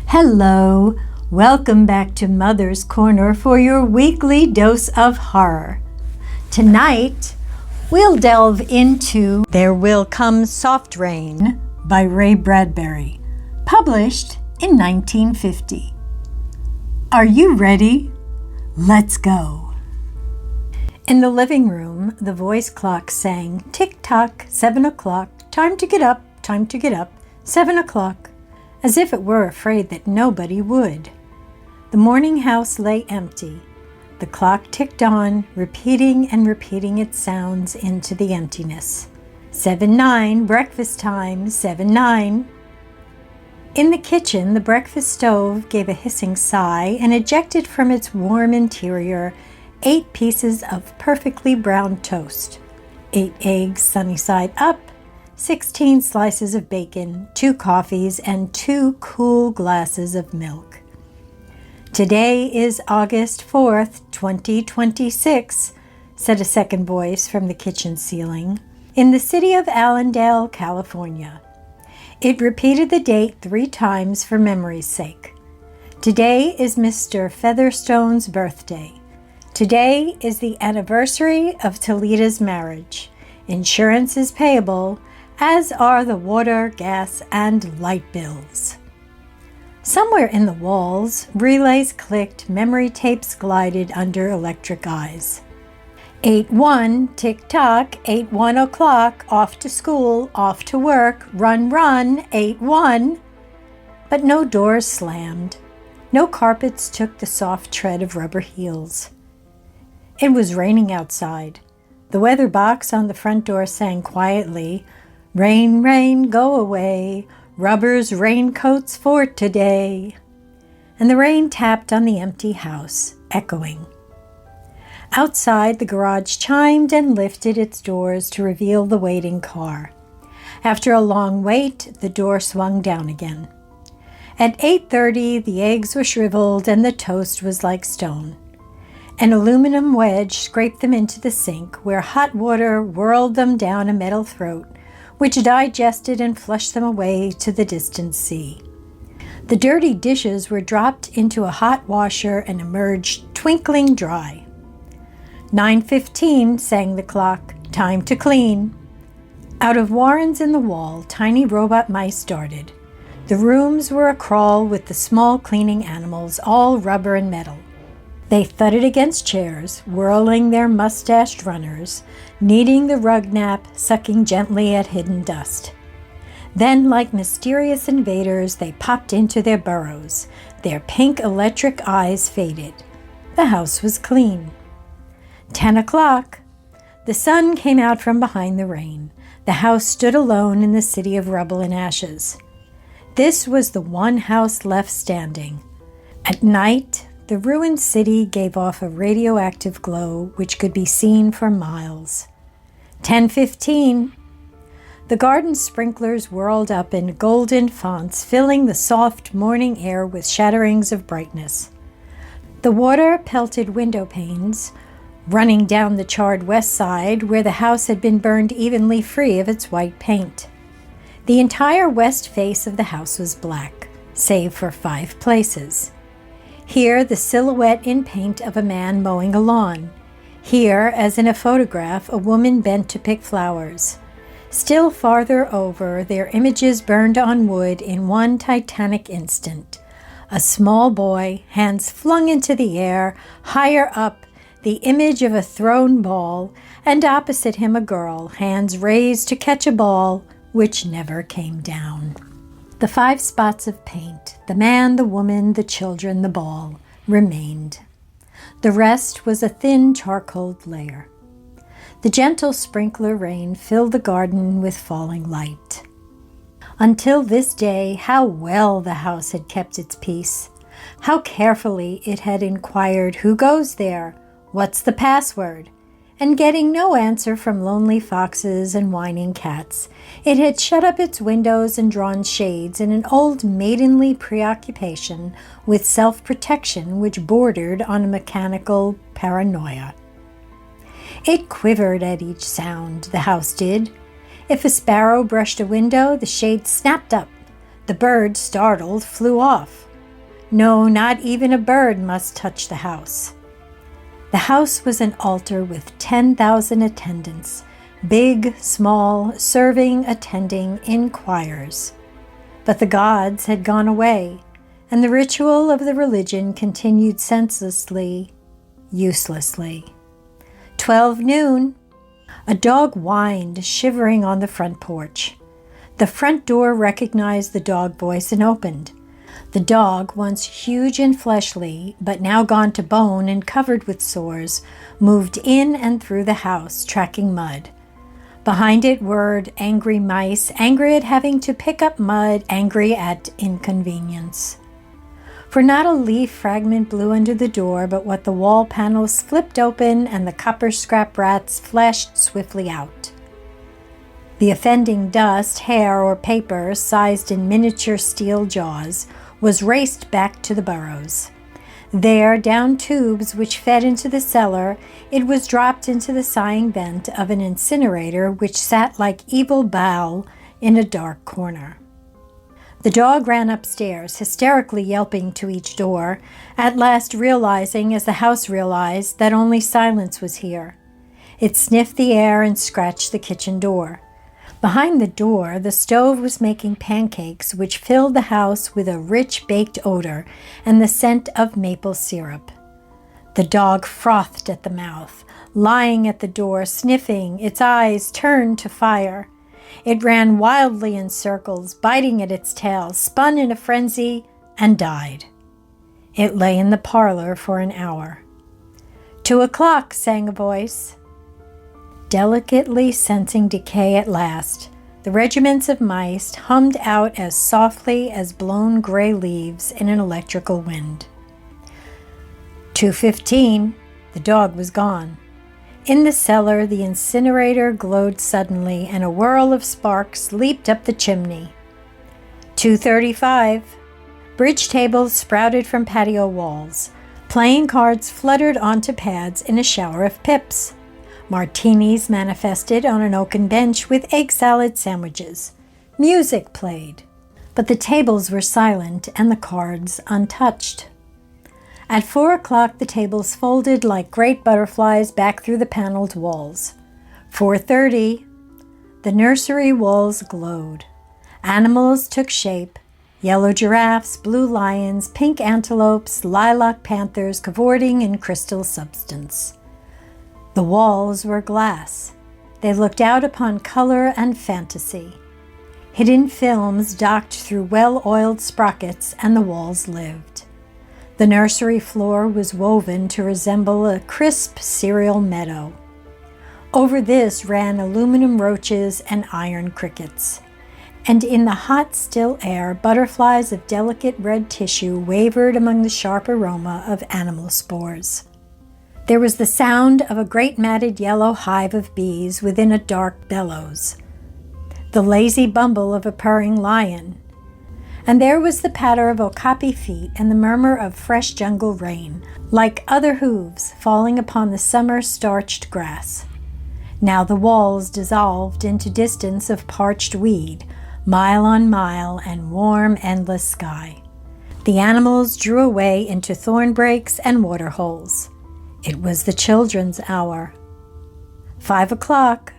Hello, welcome back to Mother's Corner for your weekly dose of horror. Tonight, we'll delve into There Will Come Soft Rain by Ray Bradbury, published in 1950. Are you ready? Let's go. In the living room, the voice clock sang, tick-tock, 7 o'clock, time to get up, 7 o'clock, as if it were afraid that nobody would. The morning house lay empty. The clock ticked on, repeating and repeating its sounds into the emptiness. 7-9, breakfast time, 7-9. In the kitchen, the breakfast stove gave a hissing sigh and ejected from its warm interior 8 pieces of perfectly browned toast, 8 eggs sunny side up, 16 slices of bacon, 2 coffees, and 2 cool glasses of milk. Today is August 4th, 2026, said a second voice from the kitchen ceiling, in the city of Allendale, California. It repeated the date 3 times for memory's sake. Today is Mr. Featherstone's birthday. Today is the anniversary of Toleda's marriage. Insurance is payable, as are the water, gas, and light bills. Somewhere in the walls, relays clicked, memory tapes glided under electric eyes. 8-1, tick-tock, 8-1 o'clock, off to school, off to work, run, 8-1. But no doors slammed. No carpets took the soft tread of rubber heels. It was raining outside. The weather box on the front door sang quietly, "Rain, rain, go away, rubber's raincoats for today." And the rain tapped on the empty house, echoing. Outside, the garage chimed and lifted its doors to reveal the waiting car. After a long wait, the door swung down again. At 8:30, the eggs were shriveled and the toast was like stone. An aluminum wedge scraped them into the sink, where hot water whirled them down a metal throat, which digested and flushed them away to the distant sea. The dirty dishes were dropped into a hot washer and emerged twinkling dry. 9:15 sang the clock, time to clean. Out of warrens in the wall, tiny robot mice darted. The rooms were acrawl with the small cleaning animals, all rubber and metal. They thudded against chairs, whirling their mustached runners, kneading the rug nap, sucking gently at hidden dust. Then, like mysterious invaders, they popped into their burrows. Their pink electric eyes faded. The house was clean. 10 o'clock. The sun came out from behind the rain. The house stood alone in the city of rubble and ashes. This was the one house left standing. At night, the ruined city gave off a radioactive glow which could be seen for miles. 10:15. The garden sprinklers whirled up in golden fonts, filling the soft morning air with shatterings of brightness. The water pelted window panes, running down the charred west side where the house had been burned evenly free of its white paint. The entire west face of the house was black, save for 5 places. Here, the silhouette in paint of a man mowing a lawn. Here, as in a photograph, a woman bent to pick flowers. Still farther over, their images burned on wood in one titanic instant. A small boy, hands flung into the air, higher up, the image of a thrown ball, and opposite him a girl, hands raised to catch a ball, which never came down. The 5 spots of paint, the man, the woman, the children, the ball, remained. The rest was a thin charcoal layer. The gentle sprinkler rain filled the garden with falling light. Until this day, how well the house had kept its peace. How carefully it had inquired who goes there, what's the password, and getting no answer from lonely foxes and whining cats, it had shut up its windows and drawn shades in an old maidenly preoccupation with self-protection which bordered on a mechanical paranoia. It quivered at each sound, the house did. If a sparrow brushed a window, the shade snapped up. The bird, startled, flew off. No, not even a bird must touch the house. The house was an altar with 10,000 attendants, big, small, serving, attending in choirs. But the gods had gone away, and the ritual of the religion continued senselessly, uselessly. 12 noon. A dog whined, shivering on the front porch. The front door recognized the dog voice and opened. The dog, once huge and fleshly, but now gone to bone and covered with sores, moved in and through the house, tracking mud. Behind it whirred angry mice, angry at having to pick up mud, angry at inconvenience. For not a leaf fragment blew under the door, but what the wall panels flipped open and the copper scrap rats flashed swiftly out. The offending dust, hair, or paper, sized in miniature steel jaws, was raced back to the burrows. There, down tubes which fed into the cellar, it was dropped into the sighing vent of an incinerator which sat like evil Baal in a dark corner. The dog ran upstairs, hysterically yelping to each door, at last realizing, as the house realized, that only silence was here. It sniffed the air and scratched the kitchen door. Behind the door, the stove was making pancakes which filled the house with a rich baked odor and the scent of maple syrup. The dog frothed at the mouth, lying at the door, sniffing, its eyes turned to fire. It ran wildly in circles, biting at its tail, spun in a frenzy, and died. It lay in the parlor for an hour. 2 o'clock, sang a voice. Delicately sensing decay at last, the regiments of mice hummed out as softly as blown gray leaves in an electrical wind. 2:15, the dog was gone. In the cellar, the incinerator glowed suddenly, and a whirl of sparks leaped up the chimney. 2:35, bridge tables sprouted from patio walls. Playing cards fluttered onto pads in a shower of pips. Martinis manifested on an oaken bench with egg salad sandwiches. Music played, but the tables were silent and the cards untouched. At 4 o'clock, the tables folded like great butterflies back through the paneled walls. 4:30, the nursery walls glowed. Animals took shape: yellow giraffes, blue lions, pink antelopes, lilac panthers cavorting in crystal substance. The walls were glass. They looked out upon color and fantasy. Hidden films docked through well-oiled sprockets, and the walls lived. The nursery floor was woven to resemble a crisp cereal meadow. Over this ran aluminum roaches and iron crickets. And in the hot, still air, butterflies of delicate red tissue wavered among the sharp aroma of animal spores. There was the sound of a great matted yellow hive of bees within a dark bellows, the lazy bumble of a purring lion, and there was the patter of okapi feet and the murmur of fresh jungle rain, like other hooves falling upon the summer-starched grass. Now the walls dissolved into distance of parched weed, mile on mile, and warm, endless sky. The animals drew away into thorn breaks and water holes. It was the children's hour. 5 o'clock,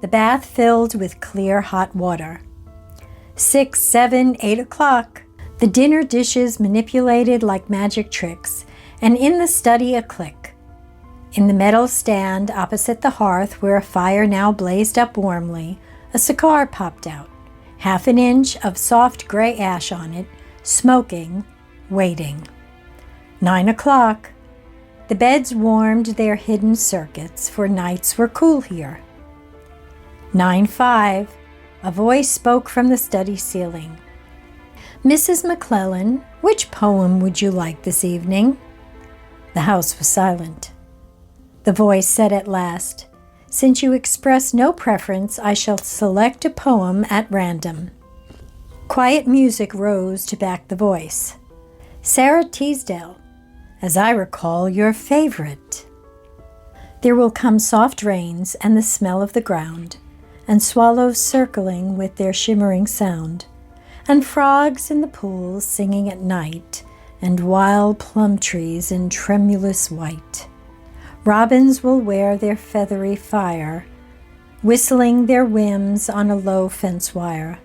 the bath filled with clear hot water. 6, 7, 8 o'clock, the dinner dishes manipulated like magic tricks, and in the study a click. In the metal stand opposite the hearth, where a fire now blazed up warmly, a cigar popped out, half an inch of soft gray ash on it, smoking, waiting. 9 o'clock, the beds warmed their hidden circuits, for nights were cool here. 9:05, a voice spoke from the study ceiling. "Mrs. McClellan, which poem would you like this evening?" The house was silent. The voice said at last, "Since you express no preference, I shall select a poem at random." Quiet music rose to back the voice. "Sara Teasdale, as I recall, your favorite." There will come soft rains and the smell of the ground, and swallows circling with their shimmering sound, and frogs in the pools singing at night, and wild plum trees in tremulous white. Robins will wear their feathery fire, whistling their whims on a low fence wire.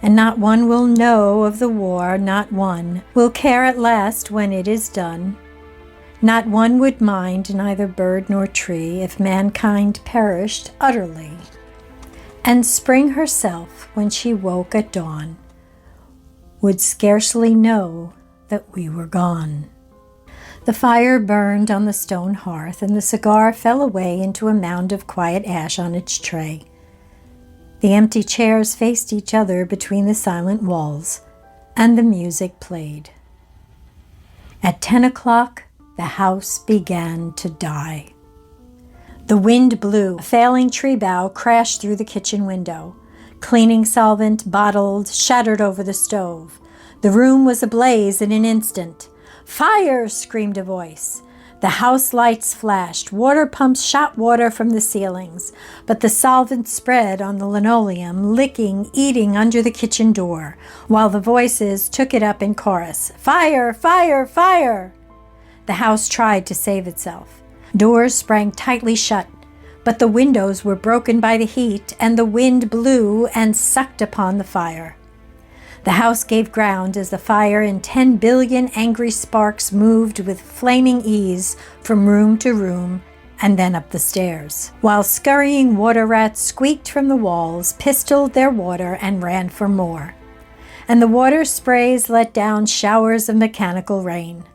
And not one will know of the war, not one will care at last when it is done. Not one would mind neither bird nor tree if mankind perished utterly. And spring herself, when she woke at dawn, would scarcely know that we were gone. The fire burned on the stone hearth, and the cigar fell away into a mound of quiet ash on its tray. The empty chairs faced each other between the silent walls, and the music played. At 10 o'clock, the house began to die. The wind blew. A failing tree bough crashed through the kitchen window. Cleaning solvent, bottled, shattered over the stove. The room was ablaze in an instant. "Fire!" screamed a voice. The house lights flashed. Water pumps shot water from the ceilings, but the solvent spread on the linoleum, licking, eating under the kitchen door, while the voices took it up in chorus. "Fire! Fire! Fire!" The house tried to save itself. Doors sprang tightly shut, but the windows were broken by the heat, and the wind blew and sucked upon the fire. The house gave ground as the fire in 10 billion angry sparks moved with flaming ease from room to room and then up the stairs, while scurrying water rats squeaked from the walls, pistoled their water, and ran for more. And the water sprays let down showers of mechanical rain.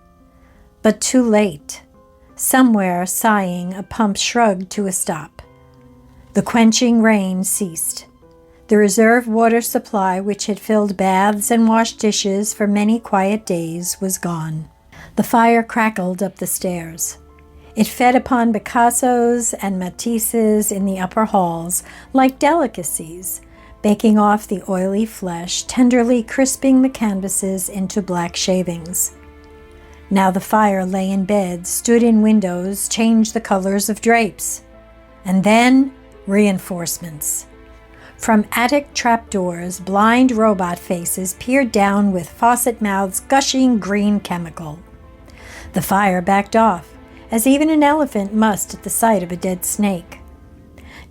But too late. Somewhere, sighing, a pump shrugged to a stop. The quenching rain ceased. The reserve water supply, which had filled baths and washed dishes for many quiet days, was gone. The fire crackled up the stairs. It fed upon Picassos and Matisses in the upper halls like delicacies, baking off the oily flesh, tenderly crisping the canvases into black shavings. Now the fire lay in beds, stood in windows, changed the colors of drapes. And then reinforcements. From attic trapdoors, blind robot faces peered down with faucet mouths gushing green chemical. The fire backed off, as even an elephant must at the sight of a dead snake.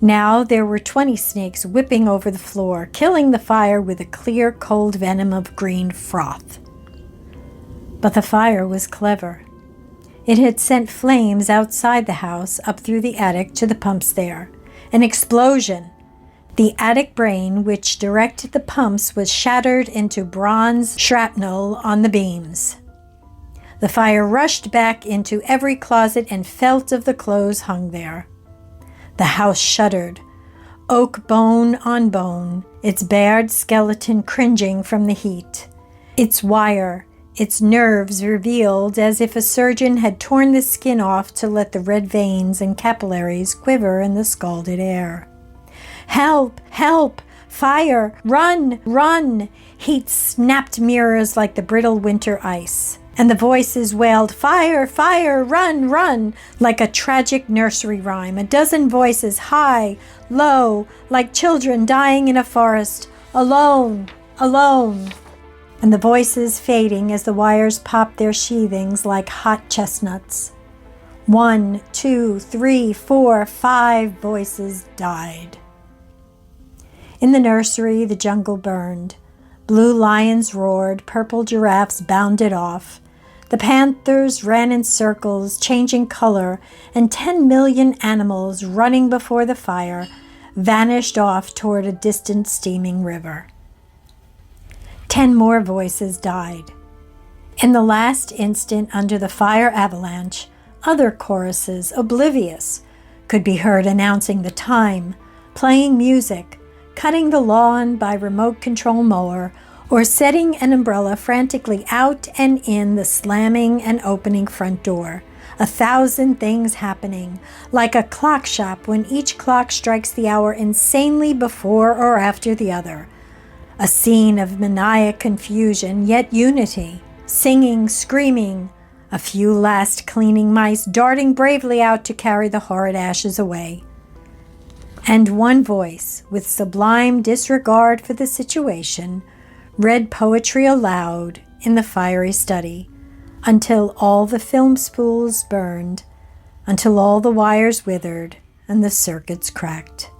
Now there were 20 snakes whipping over the floor, killing the fire with a clear, cold venom of green froth. But the fire was clever. It had sent flames outside the house, up through the attic to the pumps there. An explosion. The attic brain which directed the pumps was shattered into bronze shrapnel on the beams. The fire rushed back into every closet and felt of the clothes hung there. The house shuddered, oak bone on bone, its bared skeleton cringing from the heat. Its wire, its nerves revealed as if a surgeon had torn the skin off to let the red veins and capillaries quiver in the scalded air. "Help! Help! Fire! Run! Run!" Heat snapped mirrors like the brittle winter ice. And the voices wailed, "Fire! Fire! Run! Run!" like a tragic nursery rhyme. A dozen voices, high, low, like children dying in a forest. "Alone! Alone!" And the voices fading as the wires popped their sheathings like hot chestnuts. 1, 2, 3, 4, 5 voices died. In the nursery, the jungle burned. Blue lions roared, purple giraffes bounded off. The panthers ran in circles, changing color, and 10 million animals running before the fire vanished off toward a distant steaming river. 10 more voices died. In the last instant under the fire avalanche, other choruses, oblivious, could be heard announcing the time, playing music, cutting the lawn by remote control mower, or setting an umbrella frantically out and in the slamming and opening front door. 1,000 things happening, like a clock shop when each clock strikes the hour insanely before or after the other. A scene of maniac confusion, yet unity, singing, screaming, a few last cleaning mice darting bravely out to carry the horrid ashes away. And one voice, with sublime disregard for the situation, read poetry aloud in the fiery study, until all the film spools burned, until all the wires withered and the circuits cracked.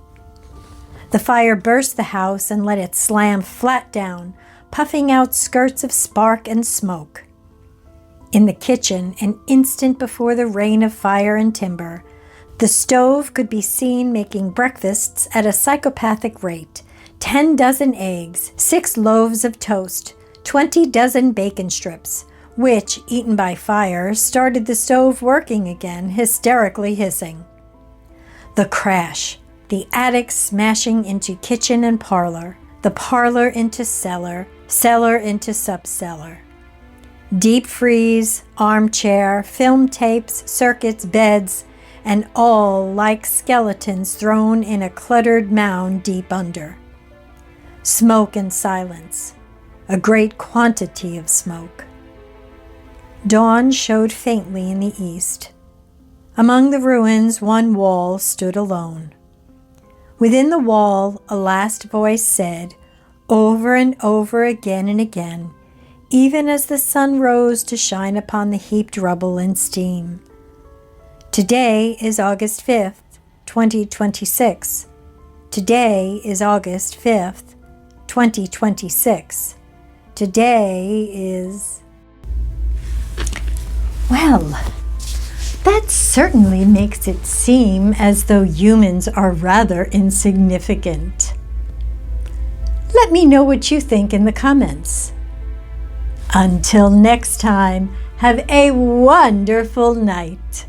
The fire burst the house and let it slam flat down, puffing out skirts of spark and smoke. In the kitchen, an instant before the rain of fire and timber, the stove could be seen making breakfasts at a psychopathic rate: 10 dozen eggs, 6 loaves of toast, 20 dozen bacon strips, which, eaten by fire, started the stove working again, hysterically hissing. The crash, the attic smashing into kitchen and parlor, the parlor into cellar, cellar into subcellar. Deep freeze, armchair, film tapes, circuits, beds, and all like skeletons thrown in a cluttered mound deep under. Smoke and silence, a great quantity of smoke. Dawn showed faintly in the east. Among the ruins, one wall stood alone. Within the wall, a last voice said, over and over again and again, even as the sun rose to shine upon the heaped rubble and steam. Today is August 5th, 2026. Today is August 5th, 2026. Today is... Well, that certainly makes it seem as though humans are rather insignificant. Let me know what you think in the comments. Until next time, have a wonderful night.